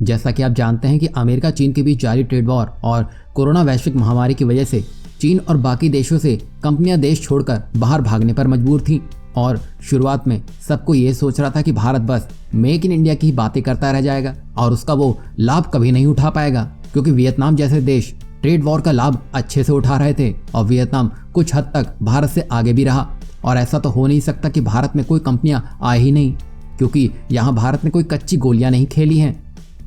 जैसा कि आप जानते हैं कि अमेरिका चीन के बीच जारी ट्रेड वॉर और कोरोना वैश्विक महामारी की वजह से चीन और बाकी देशों से कंपनियां देश छोड़कर बाहर भागने पर मजबूर थीं और शुरुआत में सबको ये सोच रहा था कि भारत बस मेक इन इंडिया की ही बातें करता रह जाएगा और उसका वो लाभ कभी नहीं उठा पाएगा, क्योंकि वियतनाम जैसे देश ट्रेड वॉर का लाभ अच्छे से उठा रहे थे और वियतनाम कुछ हद तक भारत से आगे भी रहा। और ऐसा तो हो नहीं सकता कि भारत में कोई कंपनियां आए ही नहीं, क्योंकि यहाँ भारत ने कोई कच्ची गोलियां नहीं खेली हैं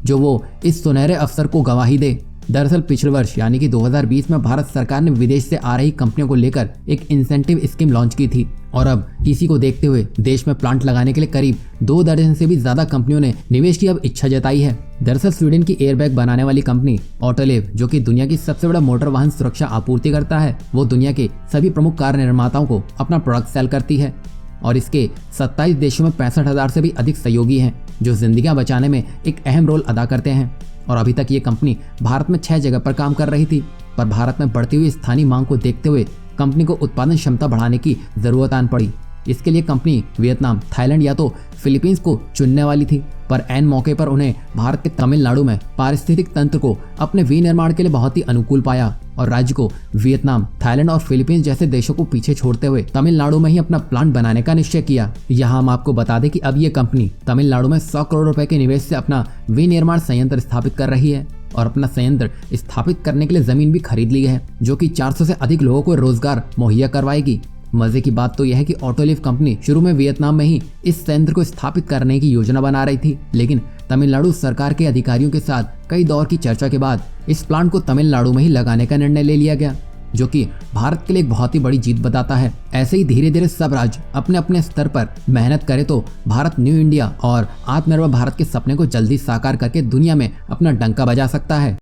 जो वो इस सुनहरे अवसर को गवाही दे। दरअसल पिछले वर्ष यानी कि 2020 में भारत सरकार ने विदेश से आ रही कंपनियों को लेकर एक इंसेंटिव स्कीम लॉन्च की थी और अब इसी को देखते हुए देश में प्लांट लगाने के लिए करीब 2 दर्जन से भी ज्यादा कंपनियों ने निवेश की अब इच्छा जताई है। दरअसल स्वीडन की एयरबैग बनाने वाली कंपनी ऑटोलिव, जो कि दुनिया की सबसे बड़ा मोटर वाहन सुरक्षा आपूर्ति करता है, वो दुनिया के सभी प्रमुख कार निर्माताओं को अपना प्रोडक्ट सेल करती है और इसके 27 देशों में 65,000 से भी अधिक सहयोगी हैं जो जिंदगियां बचाने में एक अहम रोल अदा करते हैं। और अभी तक ये कंपनी भारत में 6 जगह पर काम कर रही थी, पर भारत में बढ़ती हुई स्थानीय मांग को देखते हुए कंपनी को उत्पादन क्षमता बढ़ाने की जरूरत आन पड़ी। इसके लिए कंपनी वियतनाम, थाईलैंड या तो फिलीपींस को चुनने वाली थी, पर ऐन मौके पर उन्हें भारत के तमिलनाडु में पारिस्थितिक तंत्र को अपने विनिर्माण के लिए बहुत ही अनुकूल पाया और राज्य को वियतनाम, थाईलैंड और फिलीपींस जैसे देशों को पीछे छोड़ते हुए तमिलनाडु में ही अपना प्लांट बनाने का निश्चय किया। यहाँ हम आपको बता दें कि अब ये कंपनी तमिलनाडु में 100 करोड़ रुपए के निवेश से अपना विनिर्माण संयंत्र स्थापित कर रही है और अपना संयंत्र स्थापित करने के लिए जमीन भी खरीद ली है, जो कि 400 से अधिक लोगों को रोजगार मुहैया करवाएगी। मजे की बात तो यह है कि ऑटोलिव कंपनी शुरू में वियतनाम में ही इस संयंत्र को स्थापित करने की योजना बना रही थी, लेकिन तमिलनाडु सरकार के अधिकारियों के साथ कई दौर की चर्चा के बाद इस प्लांट को तमिलनाडु में ही लगाने का निर्णय ले लिया गया, जो कि भारत के लिए एक बहुत ही बड़ी जीत बताता है। ऐसे ही धीरे धीरे सब राज्य अपने अपने स्तर पर मेहनत करे तो भारत न्यू इंडिया और आत्मनिर्भर भारत के सपने को जल्दी साकार करके दुनिया में अपना डंका बजा सकता है।